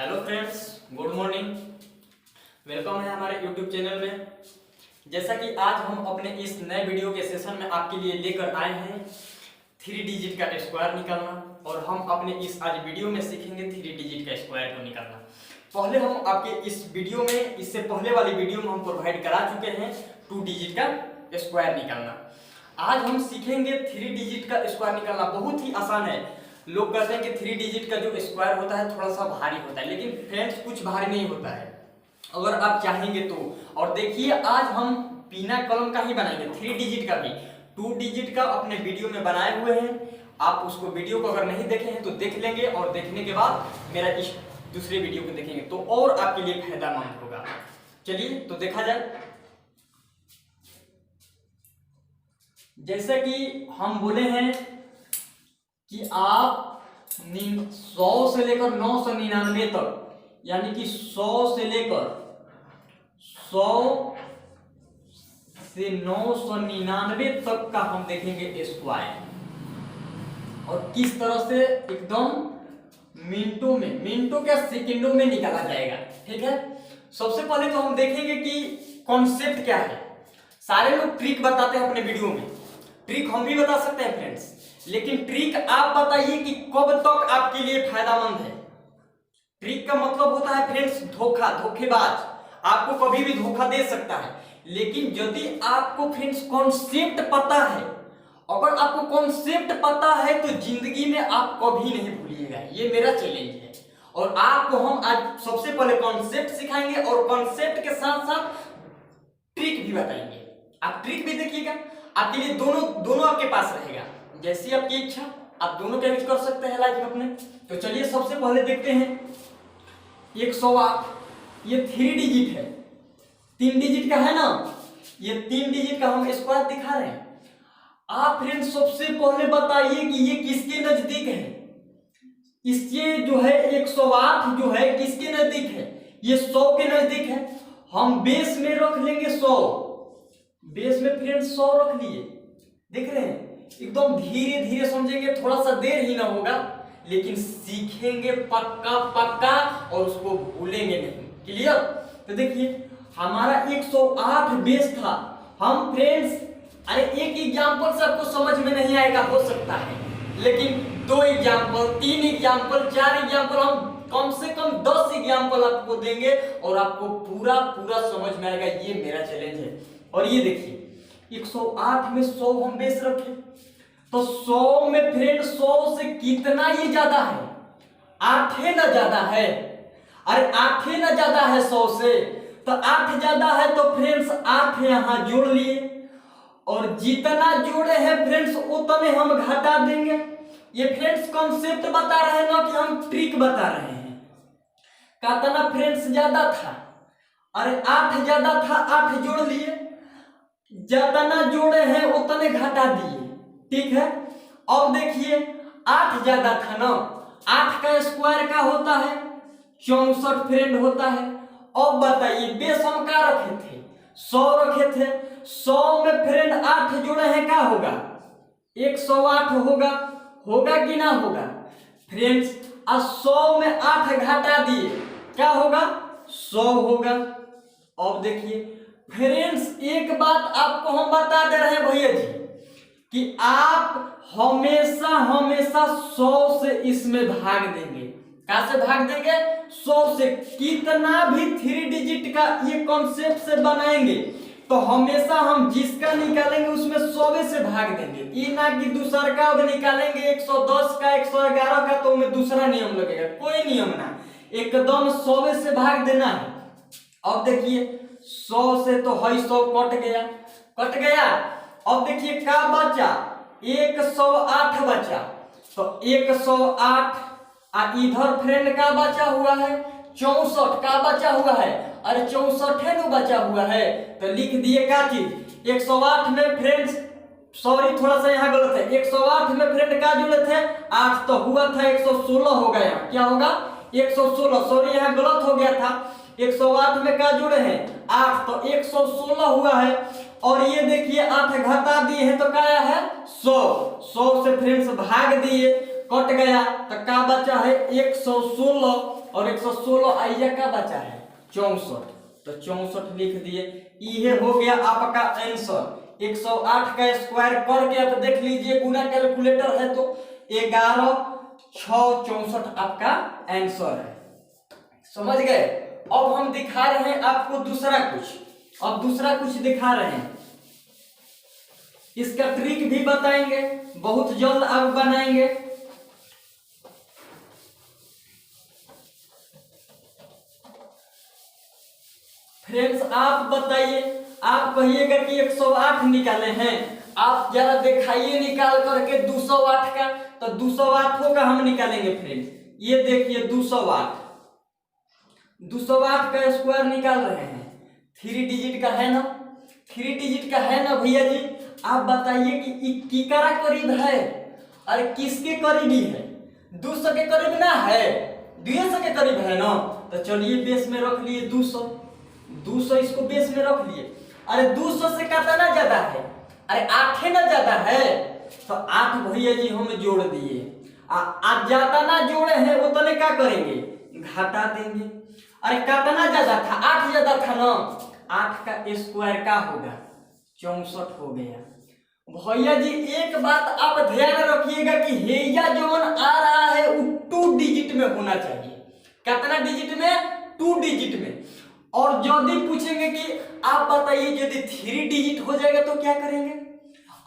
Hello friends, good morning. Welcome है हमारे YouTube channel में। जैसा कि आज हम अपने इस नए वीडियो के सेशन में आपके लिए लेकर आए हैं 3 डिजिट का स्क्वायर निकालना, और हम अपने इस आज वीडियो में सीखेंगे 3 डिजिट का स्क्वायर को निकालना। पहले हम आपके इस वीडियो में, इससे पहले वाली वीडियो में हम प्रोवाइड करा चुके हैं 2 डिजिट का स्क्वायर निकालना। आज हम सीखेंगे 3 डिजिट का स्क्वायर निकालना। बहुत ही आसान है। लोग कहते हैं कि 3 डिजिट का जो स्क्वायर होता है थोड़ा सा भारी होता है, लेकिन फ्रेंड्स कुछ भारी नहीं होता है अगर आप चाहेंगे तो। और देखिए, आज हम बिना कलम का ही बनाएंगे 3 डिजिट का भी। 2 डिजिट का अपने वीडियो में बनाए हुए हैं, आप उसको वीडियो को अगर नहीं देखे हैं तो देख लेंगे, और देखने के बाद मेरा इस दूसरे वीडियो को देखेंगे तो और आपके लिए फायदेमंद होगा। चलिए तो देखा जाए। जैसा कि हम बोले हैं कि आप 100 से लेकर 999 तक, यानी कि 100 से लेकर 100 से 999 तक का हम देखेंगे स्क्वायर, और किस तरह से एकदम मिनटों क्या सेकंडों में निकाला जाएगा। ठीक है, सबसे पहले तो हम देखेंगे कि कॉन्सेप्ट क्या है। सारे लोग ट्रिक बताते हैं अपने वीडियो में, ट्रिक हम भी बता सकते हैं फ्रेंड्स, लेकिन ट्रिक आप बताइए कि कब तक आपके लिए फायदेमंद है। ट्रिक का मतलब होता है फ्रेंड्स धोखेबाज आपको कभी भी धोखा दे सकता है। लेकिन यदि आपको फ्रेंड्स कॉन्सेप्ट पता है, अगर आपको कॉन्सेप्ट पता है तो जिंदगी में आप कभी नहीं भूलिएगा। ये मेरा चैलेंज है, और आपको हम आज सबसे पहले कॉन्सेप्ट सिखाएंगे और कॉन्सेप्ट के साथ साथ ट्रिक भी बताएंगे। आप ट्रिक भी देखिएगा, आपके लिए दोनों आपके पास रहेगा। जैसी आपकी इच्छा, आप दोनों का यूज कर सकते हैं लाइफ में अपने। तो चलिए सबसे पहले देखते हैं 108। ये 3 डिजिट है, 3 डिजिट का है ना। ये 3 डिजिट का हम स्क्वायर दिखा रहे हैं। आप फ्रेंड्स सबसे पहले बताइए कि ये किसके नजदीक है। इसके जो है 108 जो है किसके नजदीक है, ये 100 के नजदीक है। हम बेस में रख लेंगे 100, बेस में फ्रेंड्स 100 रख लिए। देख रहे हैं, एकदम धीरे धीरे समझेंगे, थोड़ा सा देर ही ना होगा, लेकिन सीखेंगे पक्का पक्का और उसको भूलेंगे नहीं। क्लियर? तो देखिए, हमारा 108 बेस था। हम फ्रेंड्स, अरे एक एग्जांपल से आपको समझ में नहीं आएगा हो सकता है, लेकिन 2 एग्जांपल, 3 एग्जांपल, 4 एग्जांपल, हम कम से कम 10 एग्जांपल आपको देंगे और आपको पूरा समझ में आएगा। ये मेरा चैलेंज है। और ये देखिए, 108 में 100 हम बेस रखे, तो 100 में फ्रेंड 100 से कितना ये ज्यादा है, 8 है ना ज्यादा है। अरे 8 है ना ज्यादा है 100 से, तो 8 ज्यादा है तो फ्रेंड्स 8 यहां जोड़ लिए, और जितना जोड़े हैं फ्रेंड्स उतने हम घटा देंगे। ये फ्रेंड्स कॉन्सेप्ट बता रहे हैं ना कि हम ट्रिक बता रहे हैं। कितना फ्रेंड्स ज्यादा था, अरे 8 ज्यादा था, 8 जोड़ लिए, जितना जोड़े हैं उतने घटा दिए। ठीक है, अब देखिए 8 ज्यादा था ना, 8 का स्क्वायर का होता है 64 फ्रेंड होता है। अब बताइए बेस हम क्या रखे थे, 100 रखे थे। 100 में फ्रेंड 8 जोड़े हैं, क्या होगा, 108 होगा कि ना होगा फ्रेंड्स। 100 में 8 घटा दिए, क्या होगा, 100 होगा। अब देखिए फ्रेंड्स, एक बात आपको हम बता दे रहे हैं भैया जी, कि आप हमेशा 100 से इसमें भाग देंगे। कैसे भाग देंगे, 100 से। कितना भी 3 डिजिट का ये कॉन्सेप्ट से बनाएंगे तो हमेशा हम जिसका निकालेंगे उसमें 100 से भाग देंगे। ये ना कि दूसरा का अब निकालेंगे 110 का, 111 का, तो उनमें दूसरा नियम लगेगा। कोई नियम ना, एकदम 100 से भाग देना है। अब देखिए 100 से तो है 100 कट गया। अब देखिए क्या बचा, 108 बचा, तो 108 इधर फ्रेंड का बचा हुआ है 64 का बचा हुआ है। अरे 64 है ना बचा हुआ है, तो लिख दिए क्या चीज, 108 में फ्रेंड्स, सॉरी थोड़ा सा यहाँ गलत है, 108 में फ्रेंड का जोड़े थे 8, तो हुआ था 116 हो गया। क्या होगा, 116, सॉरी यहाँ गलत हो गया था। 108 में क्या जुड़े हैं 8, तो 116 हुआ है। और ये देखिए 8 घटा दिए हैं तो क्या है 100 से फ्रेंड्स भाग दिए, कट गया तो क्या बचा है 116। और 116 आइया का बचा है 64, तो 64 लिख दिए। ये हो गया आपका आंसर। 108 का स्क्वायर करके आप देख लीजिए, गुना कैलकुलेटर है तो 11 6 64 आपका आंसर है। समझ गए। अब हम दिखा रहे हैं आपको दूसरा कुछ, अब दूसरा कुछ दिखा रहे हैं, इसका ट्रिक भी बताएंगे, बहुत जल्द आप बनाएंगे। फ्रेंड्स आप बताइए, आप कहिएगा कि 108 निकाले हैं, आप जरा दिखाइए निकाल करके 208 का, तो 208 का हम निकालेंगे फ्रेंड्स। ये देखिए 208 का स्क्वायर निकाल रहे हैं, 3 डिजिट का है ना, 3 डिजिट का है ना भैया जी। आप बताइए कि किकरा करीब है, अरे किसके करीबी है, 200 के करीब ना है, 200 के करीब है ना। तो चलिए बेस में रख लिए 200 इसको बेस में रख लिए। अरे 200 से कितना ज्यादा है, अरे 8 ना ज्यादा है, तो 8 भैया जी हम जोड़ दिए। आज ज्यादा ना जोड़े हैं उतने क्या करेंगे, घटा देंगे। अरे कितना ज्यादा था, 8 ज्यादा था ना, 8 का स्क्वायर का होगा 64 हो गया। भैया जी एक बात आप ध्यान रखिएगा कि हेया जोन आ रहा है वो 2 डिजिट में होना चाहिए। कितना डिजिट में, 2 डिजिट में। और यदि पूछेंगे कि आप बताइए यदि 3 डिजिट हो जाएगा तो क्या करेंगे,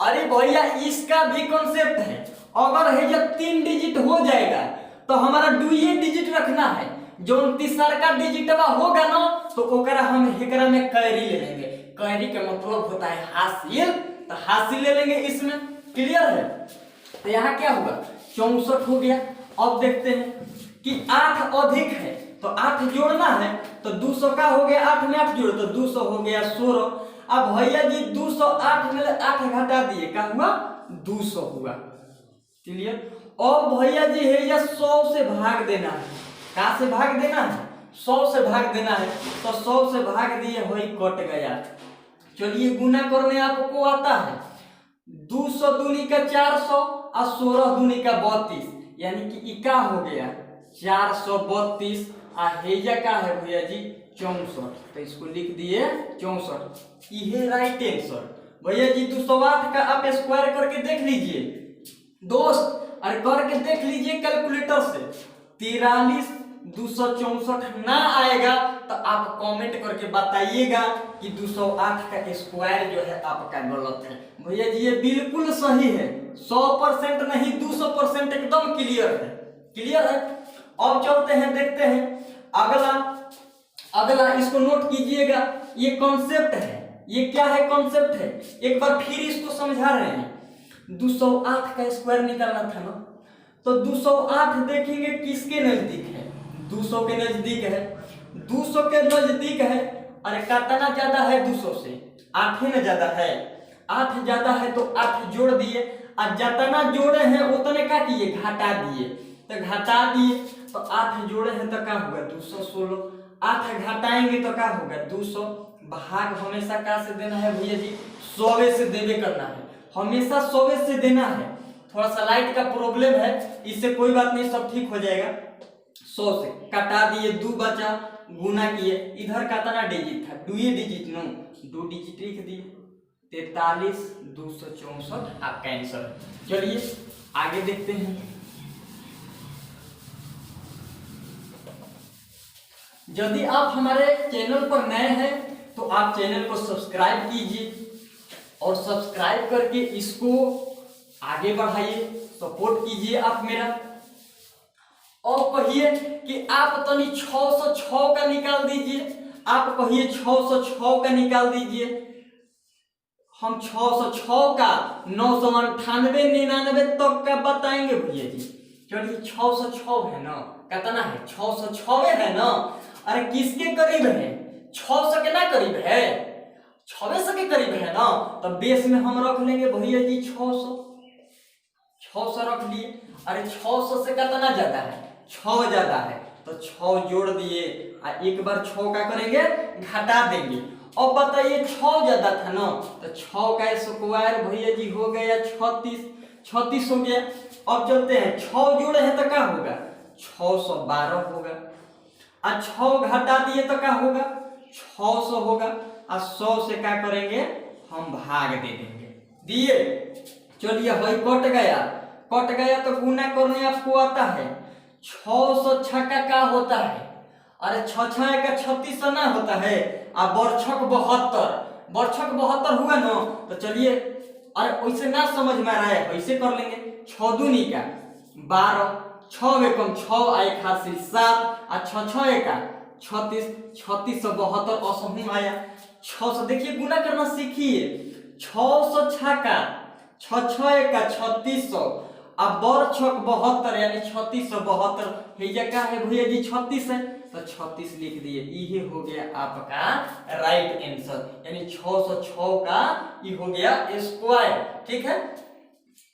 अरे भैया इसका भी कॉन्सेप्ट है, अगर है जब 3 डिजिट हो जाएगा तो हमारा 2 डिजिट रखना है, जो तीसरा का डिजिट होगा ना तो ओकरा हम हेकरा में कैरी ले लेंगे। कैरी का मतलब होता है हासिल, तो हासिल ले लेंगे इसमें, क्लियर है। तो यहाँ क्या होगा 64 हो गया। अब देखते हैं कि 8 अधिक है तो 8 जोड़ना है, तो 200 का हो गया, 8 में 8 जोड़ो तो 200 हो गया 16। अब भैया जी 208 में 8 घटा दिए, क्या हुआ 200 हुआ, क्लियर। अब भैया जी है या 100 से भाग देना है, कहाँ से भाग देना है, 100 से भाग देना है, तो 100 से भाग दिए वही कट गया। चलिए गुना करने आपको आता है, 200 दूनी का 400 और 16 दूनी का 32, यानी कि इका हो गया 432। हेजा का है भैया जी 64, तो इसको लिख दिए 64, ये राइट आंसर। भैया जी 208 का आप स्क्वायर करके देख लीजिए दोस्त, और करके देख लीजिए कैलकुलेटर से, 43,264 ना आएगा तो आप कमेंट करके बताइएगा कि 208 का स्क्वायर जो है आपका गलत है। भैया जी ये बिल्कुल सही है, 100% नहीं 200% एकदम क्लियर है, क्लियर है। अब चलते हैं देखते हैं अगला इसको नोट कीजिएगा, ये कॉन्सेप्ट है, ये क्या है कॉन्सेप्ट है, एक बार फिर इसको समझा रहे हैं। 208 का स्क्वायर निकालना था ना, तो 208 देखेंगे किसके नजदीक है, 200 के नजदीक है, 200 के नजदीक है। अरे कितना ज्यादा है 200 से, 8 ही ना ज्यादा है, 8 ज्यादा है तो 8 जोड़ दिए, और जितना जोड़े हैं उतने क्या किए घटा दिए, तो घटा दिए तो 8 जोड़े हैं तो क्या होगा 216, 8 घटाएंगे तो क्या होगा 200। भाग हमेशा क्या से देना है भैया जी, 100 से देवे करना है, हमेशा 100 से देना है। थोड़ा सा लाइट का प्रॉब्लम है, इससे कोई बात नहीं, सब ठीक हो जाएगा। 100 से कटा दिए, 2 बचा, गुना किए, इधर कितना डिजिट था 2 डिजिट नो, 2 डिजिट लिख दिए, 43,264 आपका आंसर। चलिए आगे देखते हैं। यदि आप हमारे चैनल पर नए हैं तो आप चैनल को सब्सक्राइब कीजिए, और सब्सक्राइब करके इसको आगे बढ़ाइए, सपोर्ट कीजिए आप मेरा। और कहिए कि आप तनी 606 का निकाल दीजिए, आप कहिए 606 का निकाल दीजिए। हम 606 का 998 99 तक का बताएंगे भैया जी। चलिए 606 है ना, कितना है 606 है ना, अरे किसके करीब है 600 के ना करीब है, 600 के करीब है ना, तो बेस में हम रख लेंगे भैया जी 600 रख लिए। अरे 600 से कितना ज्यादा है, 6 ज्यादा है, तो 6 जोड़ दिए, एक बार 6 का करेंगे घटा देंगे। अब बताइए 6 ज्यादा था ना, तो 6 का स्क्वायर भैया जी हो गया 36 हो गया। अब चलते हैं 6 जोड़े हैं तो क्या होगा 612 होगा, और 6 घटा दिए तो क्या होगा 600 होगा, और 100 से क्या करेंगे हम भाग दे देंगे, दिए। चलिए भाई कट गया तो गुना करने आपको आता है। 606 का क्या होता है, अरे 6 का 36 ना होता है, और बरछक 72 हुआ ना। तो चलिए, अरे वैसे ना समझ में आ रहा है, वैसे कर लेंगे। 6 दूनी का 12, 6 एकम 6 आए खासी 7, और 6 का 36, 3672 असहू आया। 600 देखिए गुना करना सीखिए। 606 का 6 का 3600, अब बरछक 72 यानी 3672 है, ये क्या है भैया जी 36 है, तो 36 लिख दिए। ये हो गया आपका राइट आंसर, यानी 606 का ये हो गया स्क्वायर। ठीक है,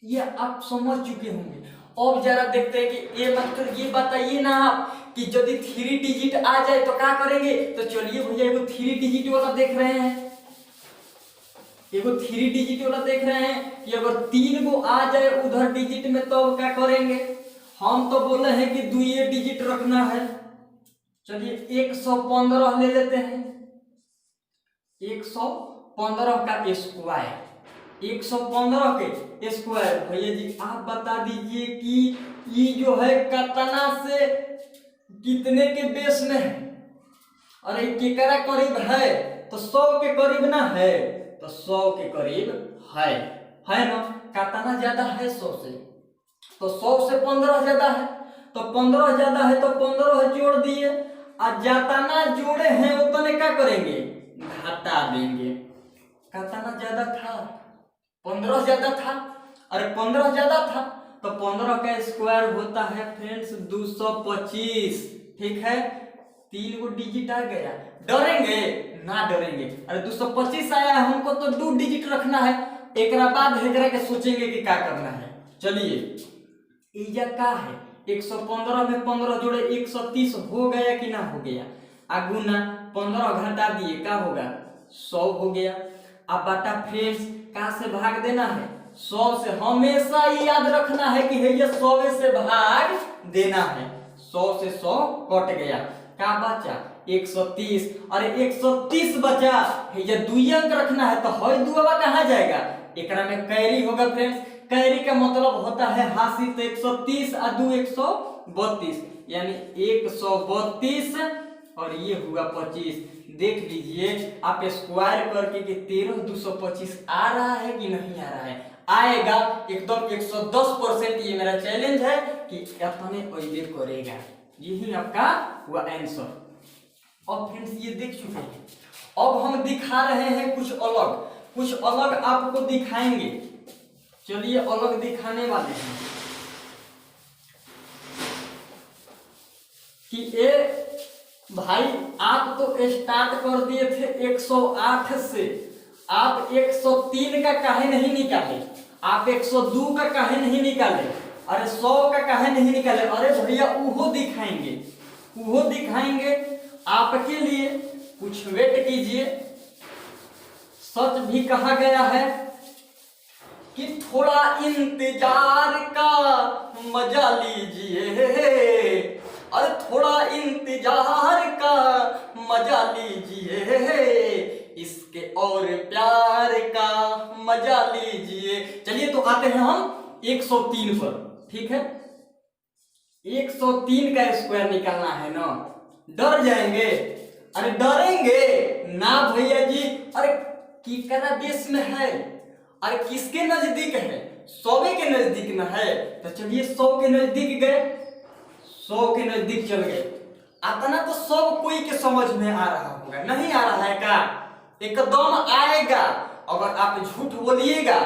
ये आप समझ चुके होंगे। अब जरा देखते हैं कि ये मतलब ये बताइए ना आप कि यदि 3 डिजिट आ जाए तो क्या करेंगे। तो चलिए भैया एगो 3 डिजिट वाला देख रहे हैं, एगो 3 डिजिट वाला देख रहे हैं कि अगर 3 गो आ जाए उधर डिजिट में तो क्या करेंगे। हम तो बोले हैं कि 2 डिजिट रखना है। चलिए 115 ले लेते हैं, 115 का स्क्वायर, 115 के स्क्वायर। भैया जी आप बता दीजिए कि ये जो है कितना से कितने के बेस में है। अरे केकरा करीब है, तो 100 के करीब ना है, तो 100 के करीब है ना। कितना ज्यादा है 100 से, तो 100 से 15 ज्यादा है, तो 15 ज्यादा है तो 15 जोड़ दिए, और जितना जोड़े हैं उतने क्या करेंगे घटा देंगे। कितना ज्यादा था 15 ज्यादा था, अरे 15 ज्यादा था, तो 15 का स्क्वायर होता है फ्रेंड्स 225। ठीक है, 3 गो डिजिट आ गया, डरेंगे ना डरेंगे। अरे 225 आया है, हमको तो 2 डिजिट रखना है, एक बाद एकरा के सोचेंगे कि क्या करना है। चलिए इजा का है 115 में 15 जोड़े 130 हो गया कि ना हो गया, गुना 15 घटा दिए क्या होगा 100 हो गया। अब बटा फ्रेंड्स कहाँ से भाग देना है 100 से, हमेशा याद रखना है कि ये 100 से भाग देना है। 100 से 100 कट गया, क्या बचा 130, अरे 130 बचा, ये 2 अंक रखना है, तो हर दुआ कहाँ जाएगा, एकरा में कैरी होगा फ्रेंड्स। कैरी का मतलब होता है हासिल, तो 130 और 2 132, यानी 132 और ये हुआ 25। देख लीजिए आप स्क्वायर करके कि 13,225 आ रहा है कि नहीं आ रहा है, आएगा एकदम 110%। ये मेरा चैलेंज है कि अपने पहले करेगा, यही आपका हुआ आंसर। और फ्रेंड्स ये देख चुके हैं, अब हम दिखा रहे हैं कुछ अलग आपको दिखाएंगे। चलिए अलग दिखाने वाले हैं कि ए भाई आप तो स्टार्ट कर दिए थे 108 से, आप 103 का काहे नहीं निकाले, आप 102 का काहे नहीं निकाले, अरे 100 का काहे नहीं निकाले। अरे भैया वो दिखाएंगे आपके लिए, कुछ वेट कीजिए। सच भी कहा गया है कि थोड़ा इंतजार का मजा लीजिए, अरे थोड़ा इंतजार का मजा लीजिए, इसके और प्यार का मजा लीजिए। चलिए तो आते हैं हम 103 पर। ठीक है, 103 का स्क्वायर निकालना है ना, डर जाएंगे, अरे डरेंगे ना भैया जी। अरे कितना बेस में है, अरे किसके नजदीक है 100 के नजदीक में है, तो चलिए 100 के नजदीक गए, 100 के नजदीक चल गए। इतना तो सब कोई के समझ में आ रहा होगा, नहीं आ रहा है क्या, एकदम आएगा। अगर आप झूठ बोलिएगा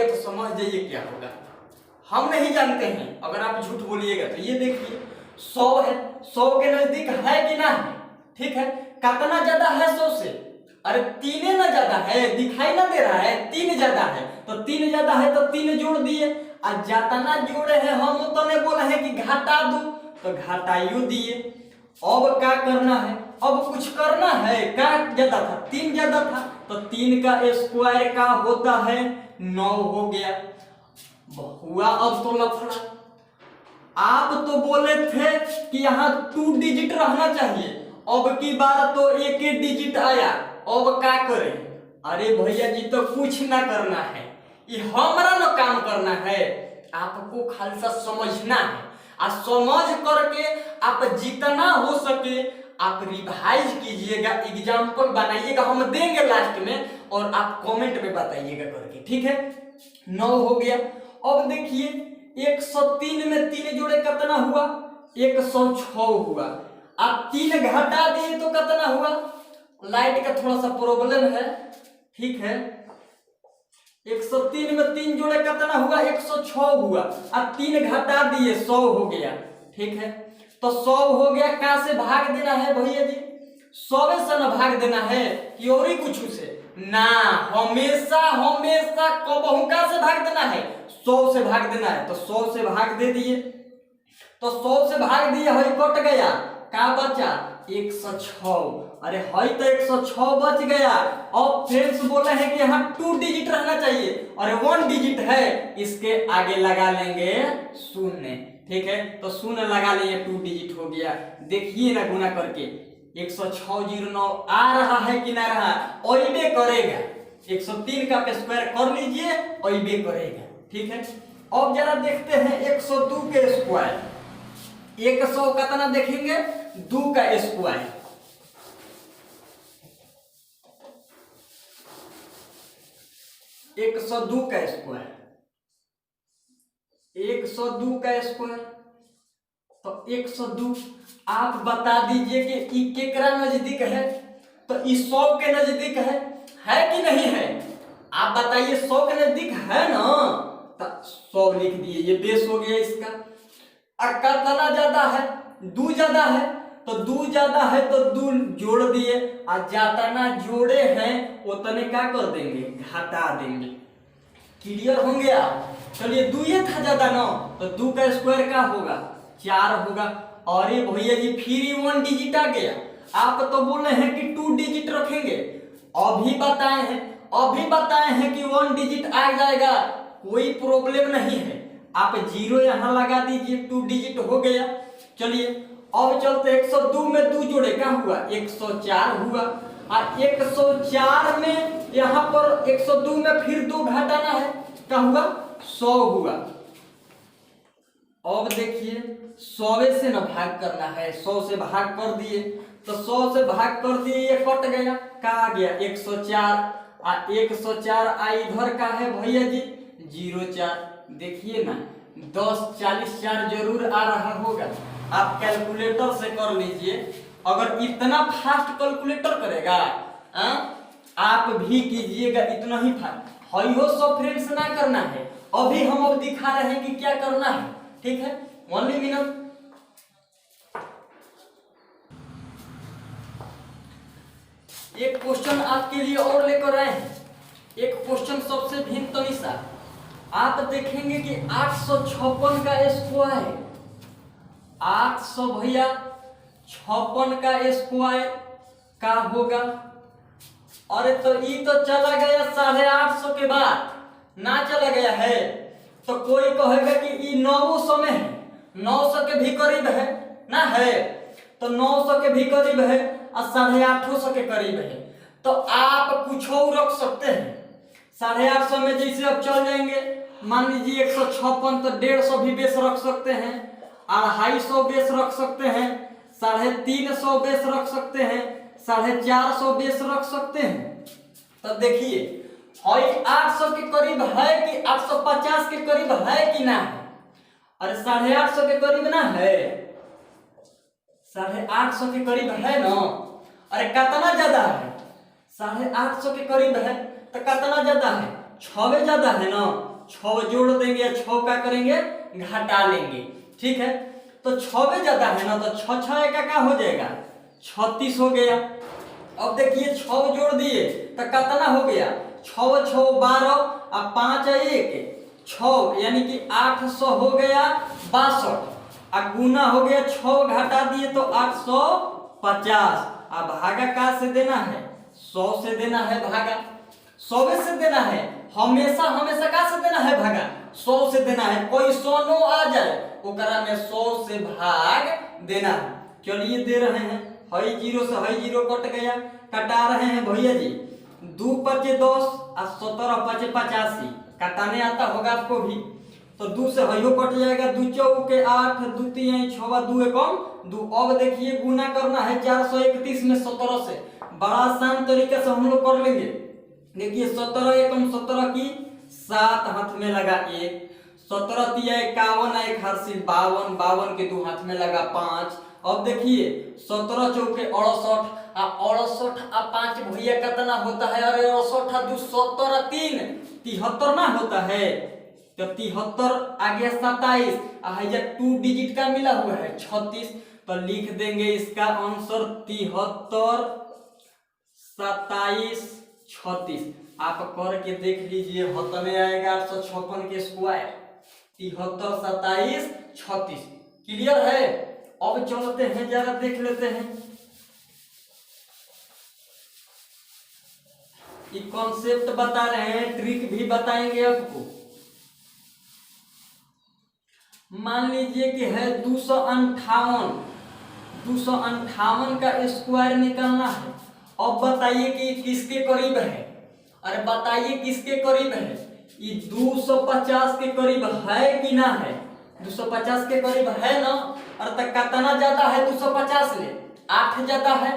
तो समझ जाइए क्या होगा, हम नहीं जानते हैं। अगर आप झूठ बोलिएगा तो ये देखिए 100 है, 100 के नजदीक है कि ना है। ठीक है, कितना ज्यादा है 100 से, अरे 3 ना ज्यादा है, दिखाई ना दे रहा है 3 ज्यादा है, तो 3 ज्यादा है तो 3 जोड़ दिए, और जितना जोड़े हैं हम उतने बोले हैं कि घटा दो, तो घटाइयो दिए। अब क्या करना है, अब कुछ करना है, क्या ज्यादा था 3 ज्यादा था, तो 3 का स्क्वायर का होता है 9 हो गया। हुआ अब तो लफड़ा, आप तो बोले थे कि यहाँ 2 डिजिट रहना चाहिए, अब की बार तो एक ही डिजिट आया, अब क्या करें? अरे भैया जी तो कुछ ना करना है, ये हमारा ना काम करना है, आपको खालसा समझना है और समझ करके आप जितना हो सके आप रिवाइज कीजिएगा, एग्जाम्पल बनाइएगा, हम देंगे लास्ट में और आप कमेंट में बताइएगा करके, ठीक है। 9 हो गया। अब देखिए 103 में 3 जोड़े कितना हुआ? 106 हुआ। आप 3 घटा दिए तो कितना हुआ? लाइट का थोड़ा सा प्रॉब्लम है, ठीक है। 103 में 3 जोड़े कितना हुआ? 106 हुआ। अब 3 घटा दिए 100 हो गया, ठीक है। तो 100 हो गया, कहां से भाग देना है भैया जी? 100 से ना भाग देना है कि और ही कुछ से ना, हमेशा हमेशा कबहू का से भाग देना है, 100 से भाग देना है। तो 100 से भाग दे दिए, तो 100 से भाग दिए, हई कट गया, क्या बचा? 106। अरे हई तो 106 बच गया। अब फ्रेंड्स बोले हैं कि यहाँ 2 डिजिट रहना चाहिए, अरे 1 डिजिट है, इसके आगे लगा लेंगे 0, ठीक है। तो 0 लगा लिए, 2 डिजिट हो गया। देखिए ना गुना करके 10609 आ रहा है कि ना रहा? ओइबे करेगा, 103 का स्क्वायर कर लीजिए, ओइबे करेगा, ठीक है। अब जरा देखते हैं 102 के स्क्वायर। 100 कितना देखेंगे? 2 का स्क्वायर। 102 का स्क्वायर, 102 का स्क्वायर, तो 102 आप बता दीजिए कि ई केकरा नजदीक है? तो ई 100 के नजदीक है कि नहीं है? आप बताइए, 100 के नजदीक है ना? तो 100 लिख दिए, ये बेस हो गया इसका। और कितना ज्यादा है? 2 ज्यादा है, तो 2 ज्यादा है तो 2 जोड़ दिए, और जितना जोड़े हैं उतने क्या कर देंगे? घटा देंगे। क्लियर हो गया? चलिए 2 ये था ज्यादा ना, तो 2 का स्क्वायर क्या होगा? 4 होगा। और ये भैया जी फिर 1 डिजिट आ गया। आप तो बोले हैं कि 2 डिजिट रखेंगे, अभी बताए हैं कि 1 डिजिट आ जाएगा, कोई प्रॉब्लम नहीं है। आप 0 यहां लगा दीजिए, 2 डिजिट हो गया। चलिए अब चलते 102 में 2 जोड़े, क्या हुआ? 104 हुआ। और 104 में यहाँ पर 102 में फिर 2 घटाना है, क्या हुआ? 100 हुआ। अब देखिए 100 से ना भाग करना है, 100 से भाग कर दिए, तो 100 से भाग कर दिए, ये कट गया, क्या आ गया? 104। 104 इधर का है भैया जी 04। देखिए ना 10 40 4 जरूर आ रहा होगा। आप कैलकुलेटर से कर लीजिए, अगर इतना फास्ट कैलकुलेटर करेगा आप भी कीजिएगा इतना ही फास्ट। हई हो सब फ्रेंड्स ना करना है, अभी हम अब दिखा रहे हैं कि क्या करना है, ठीक है। 1 मिनट। एक क्वेश्चन आपके लिए और लेकर आए हैं, एक क्वेश्चन सबसे भिन्न तरीका। आप देखेंगे कि 856 का स्क्वायर, 800 भैया 56 का स्क्वायर का होगा। अरे तो ये तो चला गया 850 के बाद, ना चला गया है, तो कोई कहेगा कि ये 900 में है, 900 के भी करीब है ना है, तो 900 के भी करीब है और 850 के करीब है। तो आप कुछ और रख सकते हैं। 850 में जैसे अब चल जाएंगे, मान लीजिए 156, तो 150 भी बेस रख सकते हैं, 250 बेस रख सकते हैं, 350 बेस रख सकते हैं, 450 बेस रख सकते हैं। तो देखिए 800 के करीब है कि 850 के करीब है कि ना है? अरे 850 के करीब ना है, 850 के करीब है ना। अरे कितना ज्यादा है? 850 के करीब है, तो कितना ज्यादा है? 6 ज्यादा है ना, 6 जोड़ देंगे, 6 का करेंगे घटा लेंगे, ठीक है। तो 6 ज्यादा है ना, तो 6 6 का क्या हो जाएगा? 36 हो गया। अब देखिए 6 जोड़ दिए तो कितना हो गया? 6 6 12 और 5 1 6, यानी कि 800 हो गया 62, और गुना हो गया 6 घटा दिए तो 850। अब भागा का से देना है? 100 से देना है भागा। 100 से देना है, हमेशा हमेशा का से देना है भागा 100 से देना है। कोई 100 नो आ जाए ओकरा में 100 से भाग देना है। चलिए दे रहे हैं, हई जीरो से हई जीरो कट गया, कटा रहे हैं भैया जी। 2 पचे 10 और 17 पचे 85, कटाने आता होगा आपको भी। तो 2 से हइयो कट जाएगा, 2 चौके 8, 2 तीन 6, 2 एकम 2। अब देखिए गुना करना है 431 में 17 से, बड़ा आसान तरीके से हम लोग कर लेंगे। देखिए 17 एकम 17 की 7 हाथ में लगा 1, 17 तिया 51, 1 हासिल 52, 52 के 2 हाथ में लगा 5। अब देखिए 17 चौके 68 और 68 और 5 भैया कितना होता है? अरे 68 और 2 70 और 3 73 ना होता है। तो 73 आगे 27 और 2 डिजिट का मिला हुआ है 36। तो लिख देंगे इसका आंसर 73 27 36। आप करके देख लीजिए, हतने आएगा 856 के स्क्वायर 73 27 36। क्लियर है? अब चलते हैं जरा देख लेते हैं ये कॉन्सेप्ट बता रहे हैं, ट्रिक भी बताएंगे आपको। मान लीजिए कि है 258, 258 का स्क्वायर निकालना है। अब बताइए कि किसके करीब है? अरे बताइए किसके करीब है? ये 250 के करीब है कि ना है? 250 के करीब है ना? और तक कितना ज्यादा है 250 ले? 8 ज्यादा है।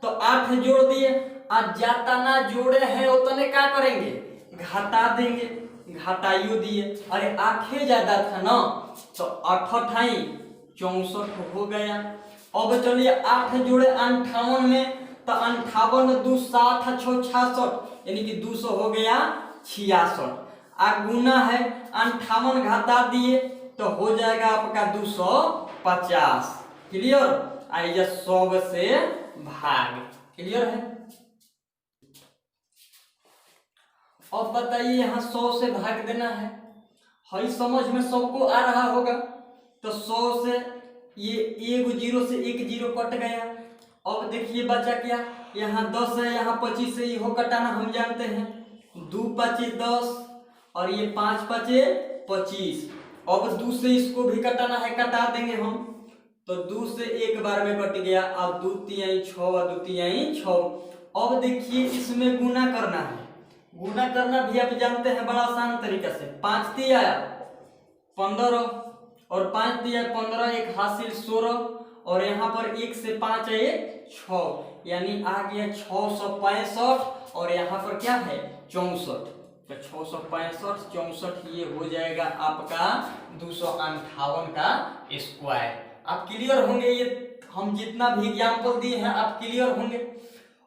तो 8 जोड़ दिए, आज जितना जोड़े हैं उतने क्या करेंगे? घटा देंगे, घटाइयो दिए। अरे 8 ज्यादा था ना, तो 8 अठाई 64 हो गया। अब चलिए 8 जोड़े 58 में, तो 58 2 60 6 66 यानी कि 200 हो गया 66। गुना है 58 घटा दिए तो हो जाएगा आपका 250। क्लियर? आइए 100 से भाग। क्लियर है? अब बताइए यहाँ 100 से भाग देना है, हई समझ में सबको आ रहा होगा। तो 100 से ये एक जीरो से एक जीरो कट गया। अब देखिए बचा क्या? यहाँ 10 है, यहाँ 25 से इहो कटाना हम जानते हैं। 2 पचे 10 और ये 5 पचे 25। अब 2 से इसको भी कटाना है, कटा देंगे हम। तो 2 से एक बार में कट गया। अब 2 तिहाई 6 और 2 तिहाई 6। अब देखिए इसमें गुना करना है, गुना करना भी आप जानते हैं बड़ा आसान तरीके से। 5 तिया 15 और 5 तिया 15, 1 हासिल 16 और यहाँ पर 1 से 5 है 6, यानी आ गया 665 और यहाँ पर क्या है 64। तो 665 64 ये हो जाएगा आपका 258 का स्क्वायर। आप क्लियर होंगे? ये हम जितना भी एग्जाम्पल दिए हैं आप क्लियर होंगे।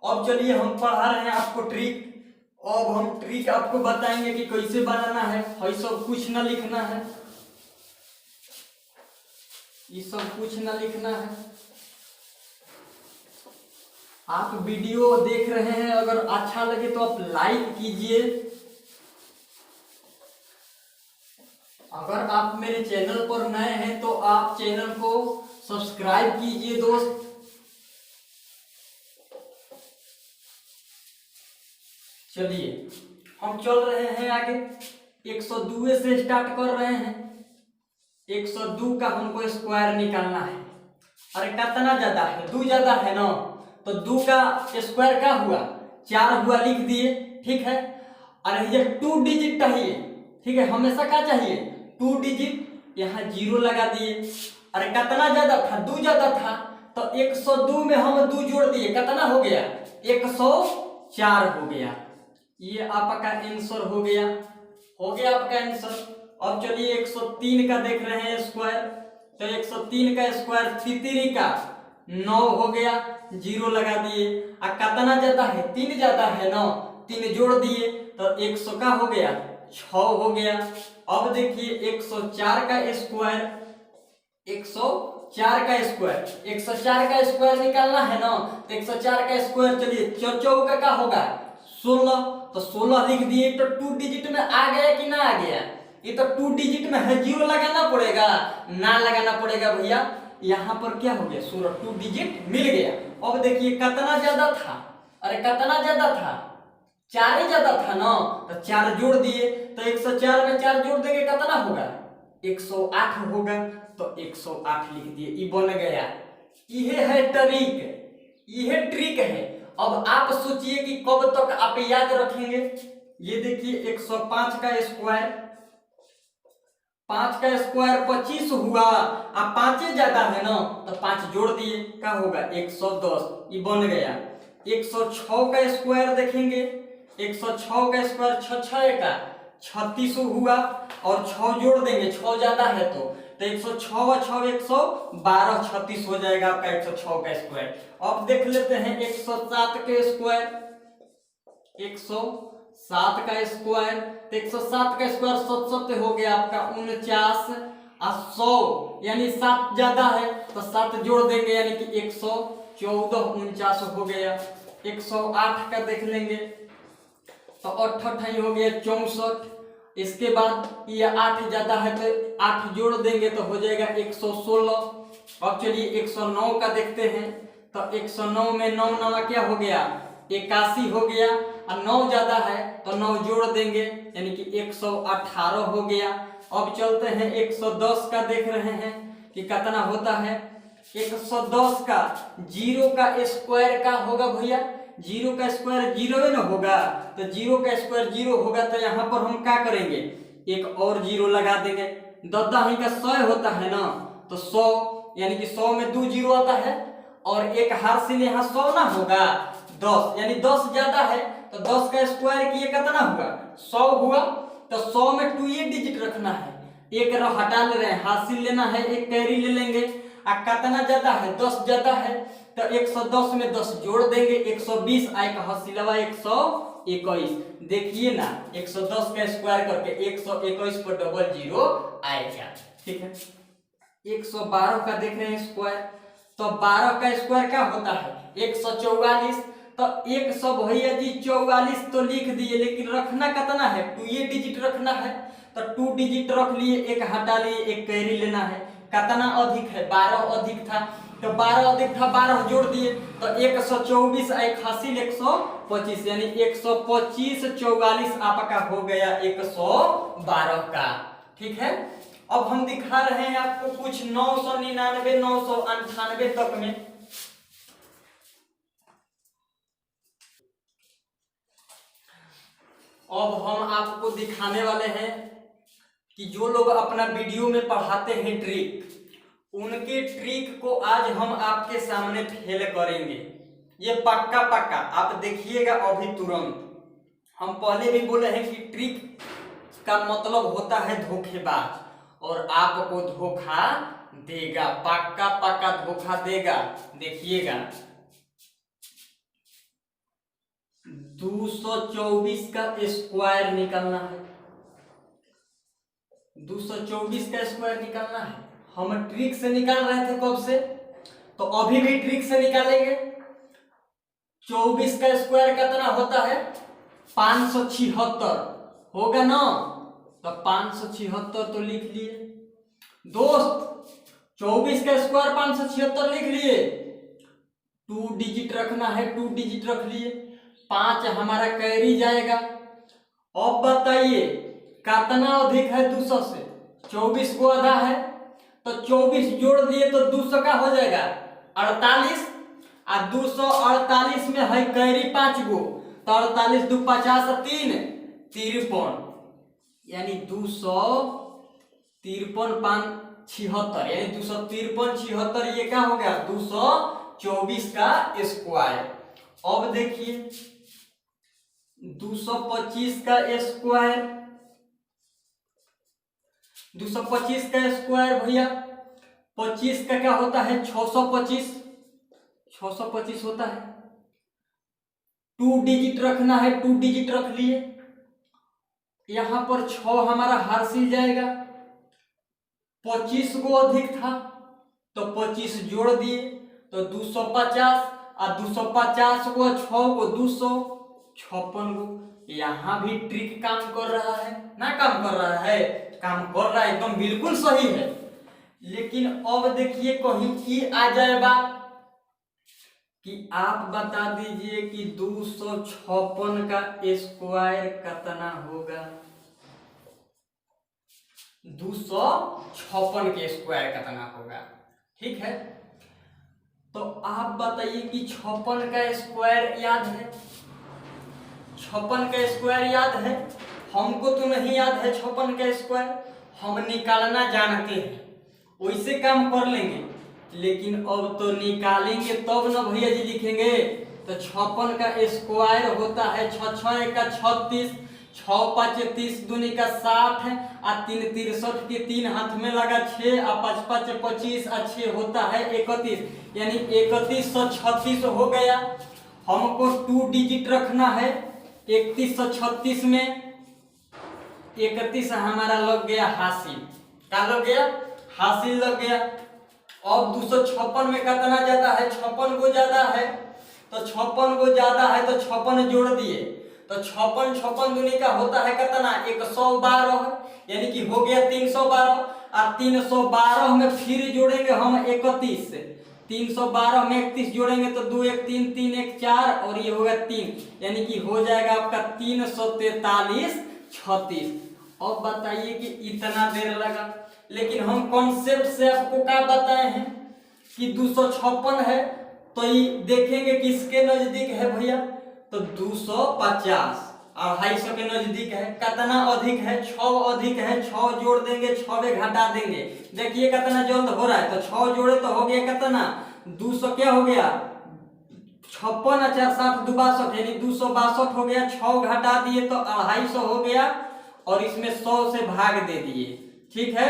अब चलिए हम पढ़ा रहे हैं आपको ट्रिक। अब हम ट्रिक आपको बताएंगे कि कैसे बनाना है। ये सब कुछ ना लिखना है, ये सब कुछ ना लिखना है। आप वीडियो देख रहे हैं, अगर अच्छा लगे तो आप लाइक कीजिए। अगर आप मेरे चैनल पर नए हैं तो आप चैनल को सब्सक्राइब कीजिए दोस्त। चलिए हम चल रहे हैं आगे, 102 से स्टार्ट कर रहे हैं। 102 का हमको स्क्वायर निकालना है। अरे कितना ज्यादा है? 2 ज्यादा है ना, तो 2 का स्क्वायर क्या हुआ? 4 हुआ, लिख दिए। ठीक है? अरे ये 2 डिजिट चाहिए, ठीक है? हमेशा क्या चाहिए? 2 डिजिट। यहाँ 0 लगा दिए। अरे कितना ज्यादा था? 2 ज्यादा था, तो 102 में हम 2 जोड़ दिए, कितना हो गया? 104 हो गया। ये आपका आंसर हो गया, हो गया आपका आंसर। अब चलिए 103 का देख रहे हैं स्क्वायर। तो 103 का स्क्वायर तितरी का 9 हो गया, 0 लगा दिए। कितना ज्यादा है? 3 ज्यादा है ना, 3 जोड़ दिए तो 100 का हो गया 6 हो गया। अब देखिए 104 का स्क्वायर, 104 का स्क्वायर, 104 का स्क्वायर निकालना है ना, तो 104 का स्क्वायर चलिए 4 का क्या होगा? 16। तो 16 लिख दिए। तो 2 डिजिट में आ गया कि ना आ गया? ये तो 2 डिजिट में है, 0 लगाना पड़ेगा ना लगाना पड़ेगा भैया? यहाँ पर क्या हो गया? 16, 2 डिजिट मिल गया। अब देखिए कितना ज्यादा था? अरे कितना ज्यादा था? 4 ही ज्यादा था ना, तो 4 जोड़ दिए, तो 104 में 4 जोड़ देंगे कितना होगा, 108 होगा, तो 108 लिख दिए, ये बन गया। ये है ट्रिक, ये ट्रिक है। अब आप सोचिए कि कब तक आप याद रखेंगे। ये देखिए 105 का स्क्वायर, 5 का स्क्वायर 25 हुआ, अब 5 ज्यादा है ना, तो 5 जोड़ दिए, क्या होगा 110, ये बन गया। 106 का स्क्वायर देखेंगे, 106 का स्क्वायर 6 का 36 हुआ, और 6 जोड़ देंगे, 6 ज्यादा है तो 106 व 6 112, 36 हो जाएगा आपका 106 का स्क्वायर। अब देख लेते हैं 107 के स्क्वायर, 107 का स्क्वायर, तो 107 का स्क्वायर 7 हो गया आपका 49, और 100 यानी 7 ज्यादा है, तो 7 जोड़ देंगे यानी कि 114, 49 हो गया। 108 का देख लेंगे, तो 8 हो गया 64। इसके बाद ये 8 ज्यादा है, तो 8 जोड़ देंगे तो हो जाएगा 116। अब चलिए 109 का देखते हैं, तो 109 में 9 9 क्या हो गया, 81 हो गया, और 9 ज्यादा है तो 9 जोड़ देंगे यानी कि 118 हो गया। अब चलते हैं 110 का, देख रहे हैं कि कितना होता है। 110 का जीरो का स्क्वायर का होगा भैया, जीरो का स्क्वायर जीरो ही ना होगा, तो जीरो का स्क्वायर जीरो होगा, तो यहाँ पर हम क्या करेंगे, एक और जीरो लगा देंगे। 10 का 100 होता है ना, तो 100 यानी कि 100 में 2 जीरो आता है, और एक हार्सिल यहाँ 100 ना होगा, 10 यानी 10 ज्यादा है, तो 10 का स्क्वायर किए कितना हुआ, 100 हुआ, तो 100 में 2 ये डिजिट रखना है, एक हटा ले रहे हैं, हासिल लेना है, एक कैरी ले लेंगे। कितना ज्यादा है, 10 ज्यादा है, तो 110 में 10 जोड़ देंगे, 120 आएगा, हासिलवा 121। देखिए ना 110 का स्क्वायर करके 121 पर डबल जीरो आएगा, ठीक है। 112 का देख रहे हैं स्क्वायर, तो 12 का स्क्वायर क्या होता है 144, तो 100 भैया जी 44 तो लिख दिए, लेकिन रखना कितना है, 2 ये डिजिट रखना है, तो 2 डिजिट रख लिए, एक हटा लिए, एक कैरी लेना है। कितना अधिक है, 12 अधिक था, तो 12 अधिक था, 12 जोड़ दिए, तो 124 एक हासिल 125 यानी 125 44 आपका हो गया 112 का, ठीक है। अब हम दिखा रहे हैं आपको कुछ 999 998 तक में। अब हम आपको दिखाने वाले हैं कि जो लोग अपना वीडियो में पढ़ाते हैं ट्रिक, उनके ट्रिक को आज हम आपके सामने फेल करेंगे, ये पक्का पक्का, आप देखिएगा अभी तुरंत। हम पहले भी बोले हैं कि ट्रिक का मतलब होता है धोखेबाज, और आपको धोखा देगा, पक्का पक्का धोखा देगा। देखिएगा 224 का स्क्वायर निकालना है, 224 का स्क्वायर निकालना है। हम ट्रिक से निकाल रहे थे कब से, तो अभी भी ट्रिक से निकालेंगे। 24 का स्क्वायर कितना होता है 576 होगा ना, तो 576 तो लिख लिए दोस्त, 24 का स्क्वायर 576 लिख लिए, 2 डिजिट रखना है, 2 डिजिट रख लिए, 5 हमारा कैरी जाएगा। अब बताइए कितना अधिक है 200 से, 24 को आधा है, तो 24 जोड़ दिए तो 200 का हो जाएगा 48, और 248 में है कैरी 5 गो, तो 48 2 50 3 53, यानी 253 5 76, यानी 253 76, ये क्या हो गया 224 का स्क्वायर। अब देखिए 225 का स्क्वायर, 225 का स्क्वायर भैया 25 का क्या होता है 625, 625 होता है, 2 डिजिट रखना है, 2 डिजिट रख लिए, यहां पर 6 हमारा हासिल जाएगा, 25 को अधिक था तो 25 जोड़ दिए तो 250, और 250 को 6 को 256 गो। यहाँ भी ट्रिक काम कर रहा है ना, काम कर रहा है, काम कर रहा है, एकदम बिल्कुल सही है। लेकिन अब देखिए कहीं ई आ जाए बात कि आप बता दीजिए कि 256 का स्क्वायर कितना होगा। 256 के स्क्वायर कितना होगा, ठीक है। तो आप बताइए कि 56 का स्क्वायर याद है? 56 का स्क्वायर याद है? हमको तो नहीं याद है 56 का स्क्वायर, हम निकालना जानते हैं, वैसे काम कर लेंगे, लेकिन अब तो निकालेंगे तब ना भैया जी लिखेंगे। तो 56 का स्क्वायर होता है 6 6 1 का 36, 6 5 30 दूनी का 60 और 3 63 के 3 हाथ में लगा 6 और 5 5 25 और 6 होता है 31, यानी 3136 हो गया। हमको 2 डिजिट रखना है 3136 में। 31 हमारा लग गया हासिल, क्या लग गया? हासिल लग गया। अब 256 में कितना ज्यादा है? 56 को ज्यादा है, तो 56 को ज्यादा है तो 56 जोड़ दिए, तो 56 56 दूनी का होता है कितना? 112, यानी कि हो गया 312। और 312 में फिर जोड़ेंगे हम 31 से, 312 में 31 जोड़ेंगे तो 2 1 3 3 1 4 और ये होगा 3, यानी कि हो जाएगा आपका 343 36। अब बताइए कि इतना देर लगा, लेकिन हम कॉन्सेप्ट से आपको क्या बताए हैं कि 256 है, तो ये देखेंगे किसके नजदीक है भैया? तो 250 250 के नजदीक है। कितना अधिक है? 6 अधिक है, 6 जोड़ देंगे, 6 में घटा देंगे, देखिए कितना जल्द हो रहा है। तो 6 जोड़े तो हो गया कितना? 200 क्या हो गया? 56 4 60 62, यानी 262 हो गया। 6 घटा दिए तो 250 हो गया और इसमें 100 से भाग दे दिए, ठीक है।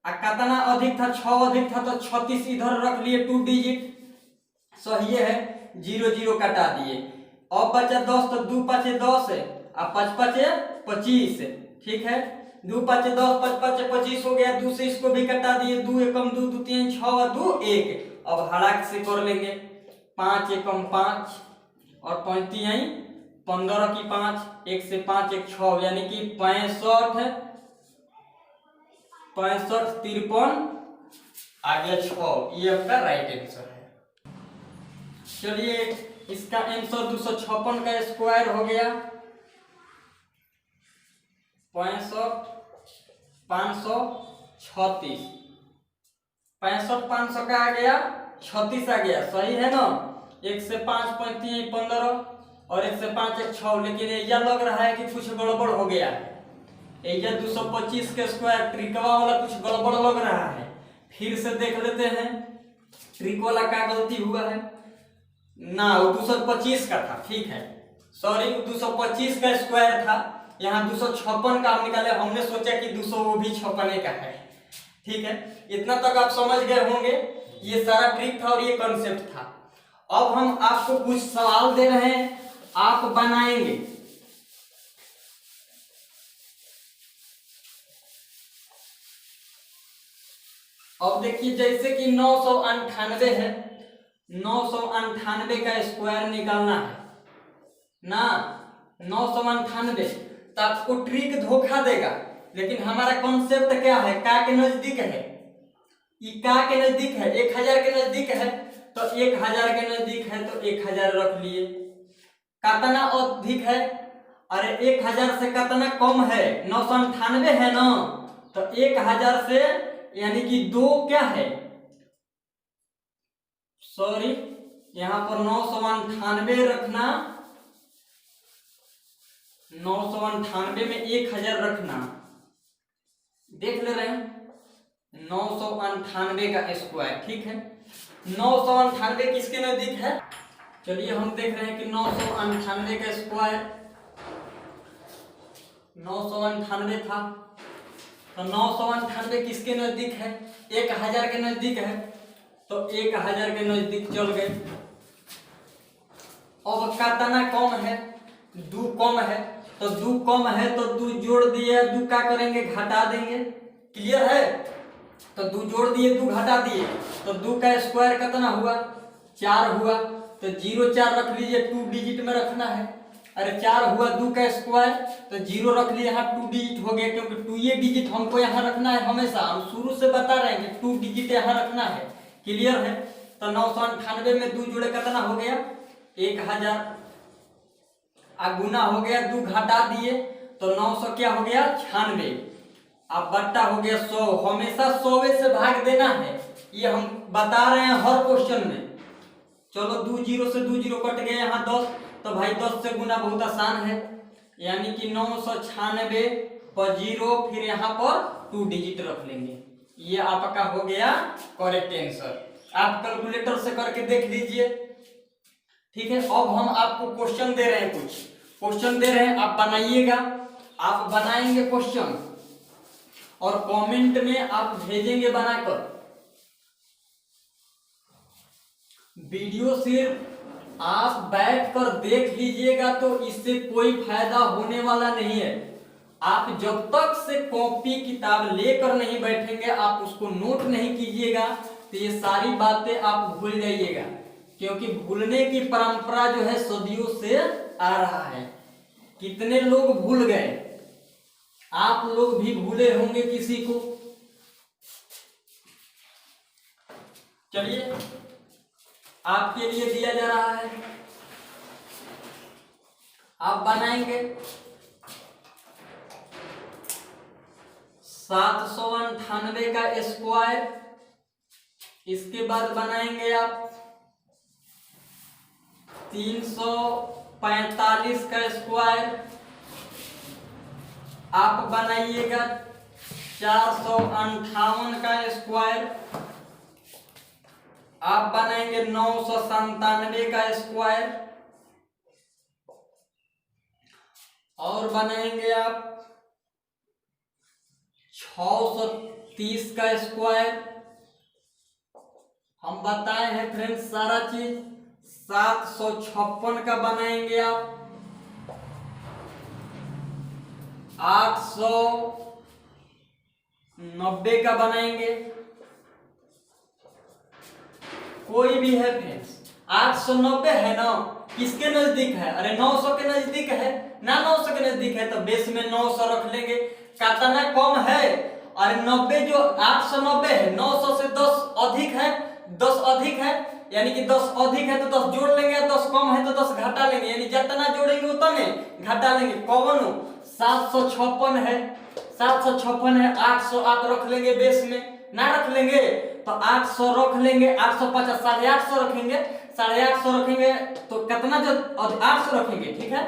कितना अधिक था? 6 अधिक था तो 36 इधर रख लिए 2 डिजिट, सही है। 0 0 कटा दिए, अब बचा 10, तो 2 5 10 है और 5 5 25, ठीक है। 2 5 10 5 5 25 हो गया। 2 से इसको भी कटा दिए, 2 एकम 2 2 3 6 और 2 1। अब हड़ाक से कर लेंगे, 5 एकम 5 और 5 3 15 की 5, 1 से 5 1 6, यानी कि 65 65 53 आ गया 6, ये आपका राइट आंसर है। चलिए इसका आंसर 256 का स्क्वायर हो गया 65 536, 65 500 का आ गया 36 आ गया, सही है ना। 1 से 5 5 3 15 और 1 से 5 1 6, लेकिन यह लग रहा है कि कुछ गड़बड़ हो गया है। ये 225 के स्क्वायर ट्रिकवा वाला कुछ गड़बड़ लग रहा है, फिर से देख लेते हैं ट्रिक वाला क्या गलती हुआ है ना। वो 225 का था, ठीक है, सॉरी 225 का स्क्वायर था, यहाँ 256 का हम निकाले, हमने सोचा कि 200 वो भी 56 का है, ठीक है। इतना तक आप समझ गए होंगे, ये सारा ट्रिक था और ये कॉन्सेप्ट था। अब हम आपको कुछ सवाल दे रहे हैं, आप बनाएंगे। अब देखिए जैसे कि 998 है, 998 का स्क्वायर निकालना है ना। 998, तो आपको ट्रिक धोखा देगा, लेकिन हमारा कॉन्सेप्ट क्या है? का के नजदीक है, ये का के नजदीक है, 1000 के नजदीक है, तो 1000 के नजदीक है तो 1000 रख लिए। कितना अधिक है? अरे 1000 से कितना कम है? 998 है ना, तो 1000 से यानी कि 2 क्या है, सॉरी यहां पर 998 रखना, 998 में 1000 रखना, देख ले रहे हैं 998 का स्क्वायर, ठीक है। 998 किसके नजदीक है? चलिए हम देख रहे हैं कि 998 का स्क्वायर 998 था, तो 998 किसके नजदीक है? 1000 के नजदीक है, तो 1000 के नजदीक चल गए। अब कितना कम है? 2 कम है, तो 2 कम है तो 2 जोड़ दिए, 2 का करेंगे घटा देंगे, क्लियर है। तो 2 जोड़ दिए, 2 घटा दिए, तो 2 का स्क्वायर कितना हुआ? 4 हुआ, तो 0 4 रख लीजिए, 2 डिजिट में रखना है। अरे 4 हुआ 2 का स्क्वायर, तो 0 रख लिए, यहाँ 2 डिजिट हो गया, क्योंकि 2 ये डिजिट हमको यहाँ रखना है हमेशा, हम शुरू से बता रहे हैं कि 2 डिजिट यहाँ रखना है, क्लियर है। तो 998 में 2 जोड़े कितना हो गया 1000, गुना हो गया 2 घटा दिए तो 900 क्या हो गया 96, अब बट्टा हो गया 100। हमेशा 100 से भाग देना है, ये हम बता रहे हैं हर क्वेश्चन में। चलो 2 जीरो से 2 जीरो कट गए, यहाँ 10, तो भाई 10 से गुना बहुत आसान है, यानी कि 996 पर 0, फिर यहाँ पर 2 डिजिट रख लेंगे। ये आपका हो गया करेक्ट आंसर। आप कैलकुलेटर से करके देख लीजिए, ठीक है। अब हम आपको क्वेश्चन दे रहे हैं, कुछ क्वेश्चन दे रहे हैं, आप बनाइएगा। आप बनाएंगे क्वेश्चन और कमेंट में आप भेजेंगे बनाकर। वीडियो सिर्फ आप बैठकर देख लीजिएगा तो इससे कोई फायदा होने वाला नहीं है। आप जब तक से कॉपी किताब लेकर नहीं बैठेंगे, आप उसको नोट नहीं कीजिएगा, तो ये सारी बातें आप भूल जाइएगा, क्योंकि भूलने की परंपरा जो है सदियों से आ रहा है। कितने लोग भूल गए, आप लोग भी भूले होंगे किसी को। चलिए आपके लिए दिया जा रहा है, आप बनाएंगे 798 का स्क्वायर, इसके बाद बनाएंगे आप 345 का स्क्वायर, आप बनाइएगा 458 का स्क्वायर, आप बनाएंगे 997 का स्क्वायर, और बनाएंगे आप 630 का स्क्वायर। हम बताए हैं फ्रेंड्स सारा चीज। 756 का बनाएंगे आप, 890 का बनाएंगे, कोई भी है फ्रेंड्स। 890 है ना, किसके नजदीक है? अरे 900 के नजदीक है ना, 900 के नजदीक है तो बेस में 900 रख लेंगे। कितना कम है? अरे 90 जो 890 है, 900 से 10 अधिक है, 10 अधिक है, यानी कि 10 अधिक है तो 10 जोड़ लेंगे, 10 कम है तो 10 घटा लेंगे, यानी जितना जोड़ेंगे उतने घटा लेंगे। कौन 756 है, 756 है, 800 आप रख लेंगे बेस में, ना रख लेंगे तो 800 रख लेंगे, 850 850 रखेंगे, 850 रखेंगे तो कितना जो 800 रखेंगे, ठीक है,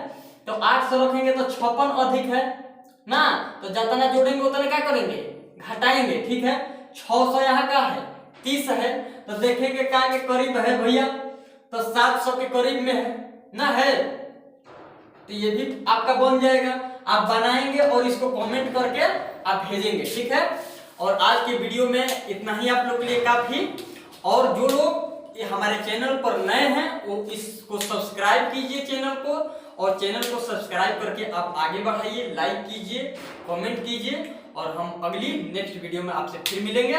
तो 800 रखेंगे तो 56 अधिक है ना, तो जितना जोड़ेंगे उतने क्या करेंगे घटाएंगे, ठीक है। 600 यहाँ का है 30 है, तो देखेंगे क्या के करीब है भैया, तो 700 के करीब में है ना, है तो ये भी आपका बन जाएगा। आप बनाएंगे और इसको कमेंट करके आप भेजेंगे, ठीक है। और आज के वीडियो में इतना ही आप लोग के लिए काफी। और जो लोग ये हमारे चैनल पर नए हैं वो इसको सब्सक्राइब कीजिए चैनल को, और चैनल को सब्सक्राइब करके आप आगे बढ़ाइए, लाइक कीजिए, कमेंट कीजिए, और हम अगली नेक्स्ट वीडियो में आपसे फिर मिलेंगे।